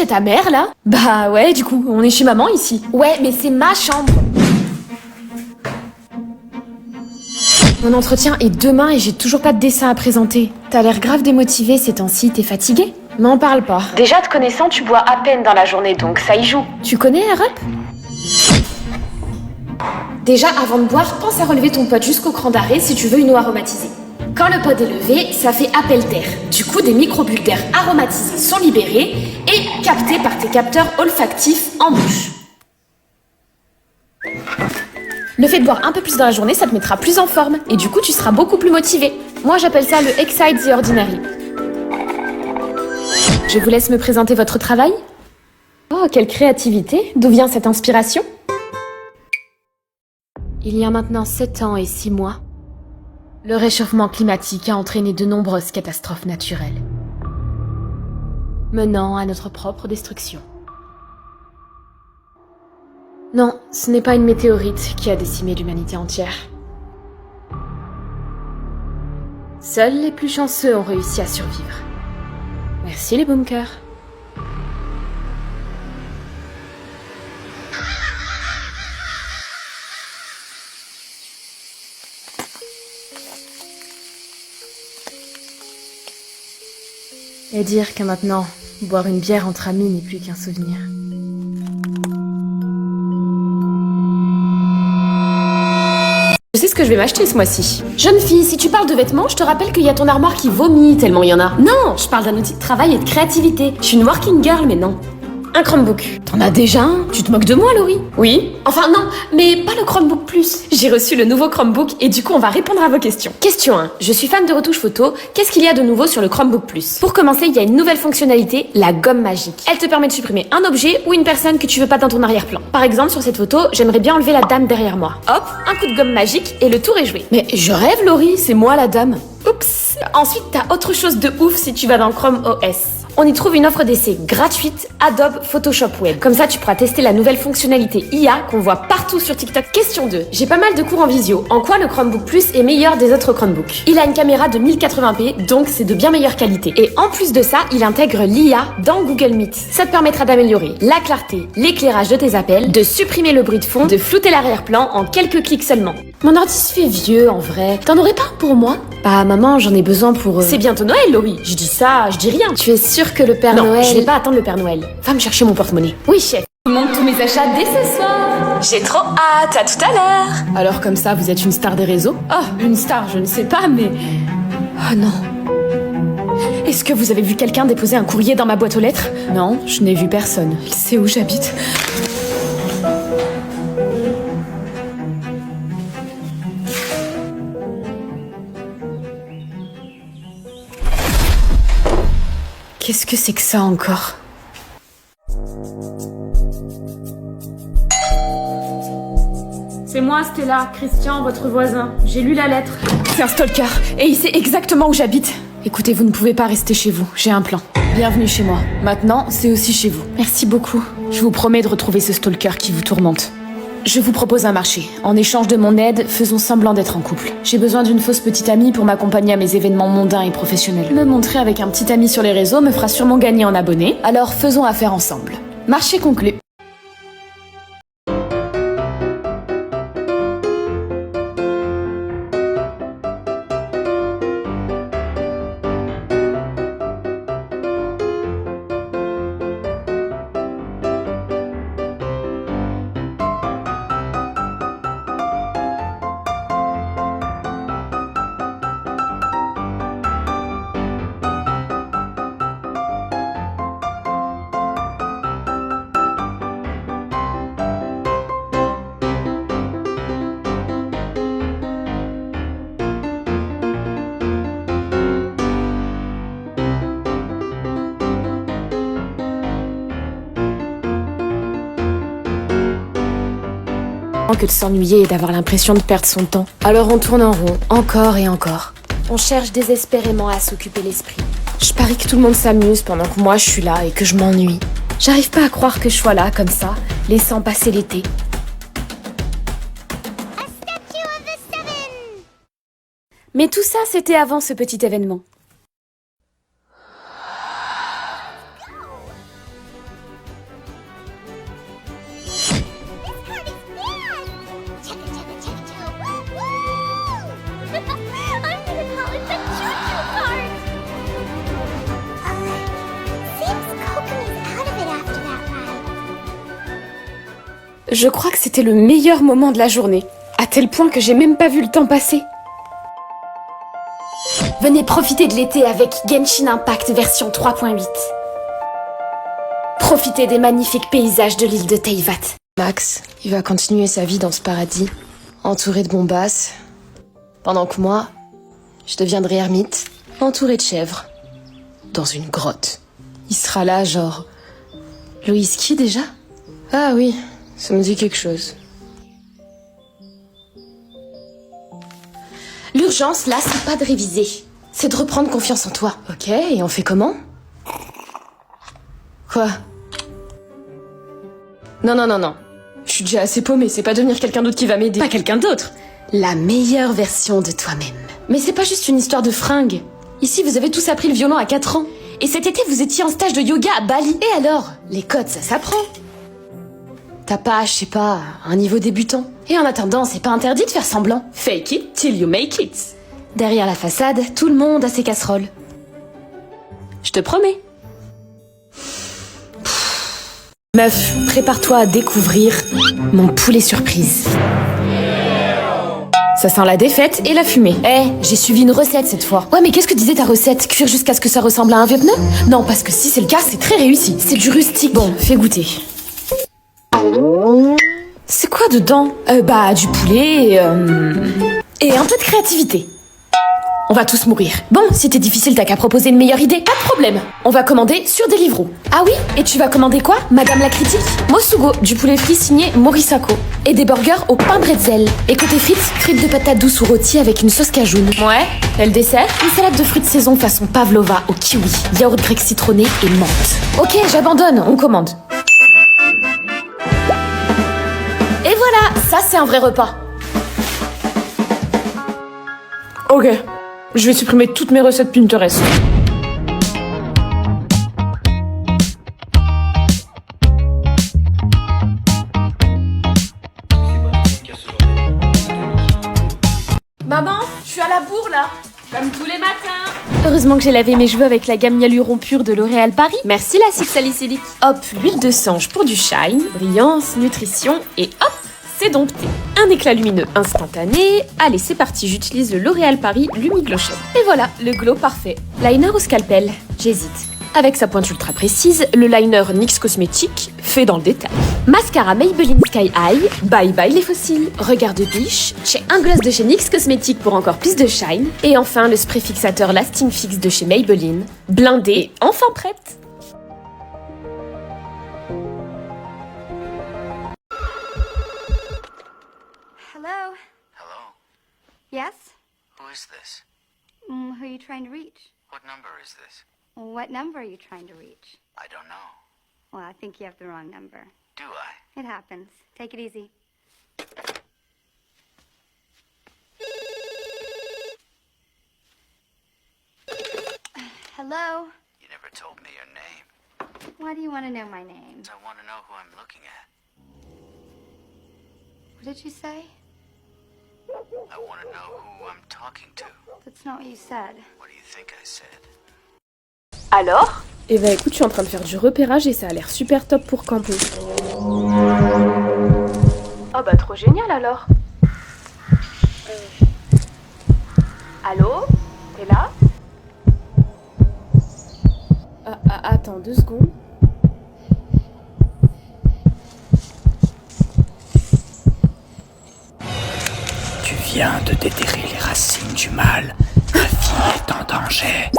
chez ta mère, là? Bah ouais, du coup, on est chez maman ici. Ouais, mais c'est ma chambre. Mon entretien est demain et j'ai toujours pas de dessin à présenter. T'as l'air grave démotivé ces temps-ci, t'es fatigué? M'en parle pas. Déjà, te connaissant, tu bois à peine dans la journée, donc ça y joue. Tu connais Arup? Déjà, avant de boire, pense à relever ton pot jusqu'au cran d'arrêt si tu veux une eau aromatisée. Quand le pod est levé, ça fait appel d'air. Du coup, des microbules d'air aromatisés sont libérés et captés par tes capteurs olfactifs en bouche. Le fait de boire un peu plus dans la journée, ça te mettra plus en forme et du coup, tu seras beaucoup plus motivé. Moi, j'appelle ça le Excite the Ordinary. Je vous laisse me présenter votre travail. Oh, quelle créativité! D'où vient cette inspiration? Il y a maintenant 7 ans et 6 mois, le réchauffement climatique a entraîné de nombreuses catastrophes naturelles, menant à notre propre destruction. Non, ce n'est pas une météorite qui a décimé l'humanité entière. Seuls les plus chanceux ont réussi à survivre. Merci les bunkers. Et dire que maintenant, boire une bière entre amis n'est plus qu'un souvenir. Je sais ce que je vais m'acheter ce mois-ci. Jeune fille, si tu parles de vêtements, je te rappelle qu'il y a ton armoire qui vomit tellement il y en a. Non, je parle d'un outil de travail et de créativité. Je suis une working girl, mais non. Un Chromebook. T'en as déjà un? Tu te moques de moi, Laurie? Oui. Enfin non, mais pas le Chromebook Plus. J'ai reçu le nouveau Chromebook et du coup on va répondre à vos questions. Question 1. Je suis fan de retouches photo. Qu'est-ce qu'il y a de nouveau sur le Chromebook Plus? Pour commencer, il y a une nouvelle fonctionnalité, la gomme magique. Elle te permet de supprimer un objet ou une personne que tu veux pas dans ton arrière-plan. Par exemple, sur cette photo, j'aimerais bien enlever la dame derrière moi. Hop, un coup de gomme magique et le tour est joué. Mais je rêve, Laurie, c'est moi la dame. Oups. Ensuite, t'as autre chose de ouf si tu vas dans Chrome OS. On y trouve une offre d'essai gratuite Adobe Photoshop Web. Comme ça, tu pourras tester la nouvelle fonctionnalité IA qu'on voit partout sur TikTok. Question 2. J'ai pas mal de cours en visio. En quoi le Chromebook Plus est meilleur des autres Chromebooks? Il a une caméra de 1080p, donc c'est de bien meilleure qualité. Et en plus de ça, il intègre l'IA dans Google Meet. Ça te permettra d'améliorer la clarté, l'éclairage de tes appels, de supprimer le bruit de fond, de flouter l'arrière-plan en quelques clics seulement. Mon ordi se fait vieux, en vrai. T'en aurais pas un pour moi? Bah maman, j'en ai besoin pour... C'est bientôt Noël, Laurie. Je dis ça, je dis rien. Tu es sûre que le Père Noël... Non, je vais pas attendre le Père Noël. Va me chercher mon porte-monnaie. Oui, chef. Je monte tous mes achats dès ce soir. J'ai trop hâte, à tout à l'heure. Alors comme ça, vous êtes une star des réseaux? Oh, une star, je ne sais pas, mais... Oh non. Est-ce que vous avez vu quelqu'un déposer un courrier dans ma boîte aux lettres? Non, je n'ai vu personne. Il sait où j'habite. Qu'est-ce que c'est que ça encore? C'est moi, Stella, Christian, votre voisin. J'ai lu la lettre. C'est un stalker, et il sait exactement où j'habite. Écoutez, vous ne pouvez pas rester chez vous, j'ai un plan. Bienvenue chez moi. Maintenant, c'est aussi chez vous. Merci beaucoup. Je vous promets de retrouver ce stalker qui vous tourmente. Je vous propose un marché. En échange de mon aide, faisons semblant d'être en couple. J'ai besoin d'une fausse petite amie pour m'accompagner à mes événements mondains et professionnels. Me montrer avec un petit ami sur les réseaux me fera sûrement gagner en abonnés. Alors faisons affaire ensemble. Marché conclu. Que de s'ennuyer et d'avoir l'impression de perdre son temps. Alors on tourne en rond, encore et encore. On cherche désespérément à s'occuper l'esprit. Je parie que tout le monde s'amuse pendant que moi je suis là et que je m'ennuie. J'arrive pas à croire que je sois là, comme ça, laissant passer l'été. Mais tout ça, c'était avant ce petit événement. Je crois que c'était le meilleur moment de la journée, à tel point que j'ai même pas vu le temps passer. Venez profiter de l'été avec Genshin Impact version 3.8. Profitez des magnifiques paysages de l'île de Teyvat. Max, il va continuer sa vie dans ce paradis, entouré de bombasses, pendant que moi, je deviendrai ermite, entouré de chèvres, dans une grotte. Il sera là, genre... Louis qui déjà? Ah oui, ça me dit quelque chose. L'urgence, là, c'est pas de réviser. C'est de reprendre confiance en toi. Ok, et on fait comment? Quoi? Non. Je suis déjà assez paumée, c'est pas devenir quelqu'un d'autre qui va m'aider. Pas quelqu'un d'autre. La meilleure version de toi-même. Mais c'est pas juste une histoire de fringues. Ici, vous avez tous appris le violon à 4 ans. Et cet été, vous étiez en stage de yoga à Bali. Et alors? Les codes, ça s'apprend. T'as pas, je sais pas, un niveau débutant. Et en attendant, c'est pas interdit de faire semblant. Fake it till you make it. Derrière la façade, tout le monde a ses casseroles. Je te promets. Meuf, prépare-toi à découvrir mon poulet surprise. Ça sent la défaite et la fumée. J'ai suivi une recette cette fois. Ouais, mais qu'est-ce que disait ta recette? Cuire jusqu'à ce que ça ressemble à un vieux-pneu? Non, parce que si c'est le cas, c'est très réussi. C'est du rustique. Bon, fais goûter. C'est quoi dedans? Du poulet et un peu de créativité. On va tous mourir. Bon, si t'es difficile, t'as qu'à proposer une meilleure idée. Pas de problème. On va commander sur Deliveroo. Ah oui? Et tu vas commander quoi, Madame la critique? Mosugo, du poulet frit signé Morisako. Et des burgers au pain bretzel. Et côté frites de patates douces ou rôties avec une sauce cajoune. Ouais. Et le dessert? Une salade de fruits de saison façon pavlova au kiwi. Yaourt grec citronné et menthe. Ok, j'abandonne. On commande. Et voilà, ça c'est un vrai repas. Ok, je vais supprimer toutes mes recettes Pinterest. Maman, je suis à la bourre là, comme tous les matins. Heureusement que j'ai lavé mes cheveux avec la gamme Hyaluron Pur de L'Oréal Paris. Merci l'acide salicylique. Hop, l'huile de sange pour du shine, brillance, nutrition et hop, c'est dompté. Un éclat lumineux instantané. Allez, c'est parti, j'utilise le L'Oréal Paris Lumi-Glow-Shine. Et voilà, le glow parfait. Liner ou scalpel? J'hésite. Avec sa pointe ultra précise, le liner NYX Cosmétique fait dans le détail. Mascara Maybelline Sky High, bye bye les fossiles. Regard de biche, j'ai un gloss de chez NYX Cosmétique pour encore plus de shine. Et enfin le spray fixateur Lasting Fix de chez Maybelline, blindé et enfin prête. Hello? Hello? Yes? Who is this? Who are you trying to reach? What number is this? What number are you trying to reach? I don't know. Well, I think you have the wrong number. Do I? It happens. Take it easy. Hello? You never told me your name. Why do you want to know my name? I want to know who I'm looking at. What did you say? I want to know who I'm talking to. That's not what you said. What do you think I said? Alors? Eh ben écoute, je suis en train de faire du repérage et ça a l'air super top pour camper. Oh bah trop génial alors. Allô? T'es là? Attends 2 secondes. Tu viens de déterrer les racines du mal. Ta fille est en danger.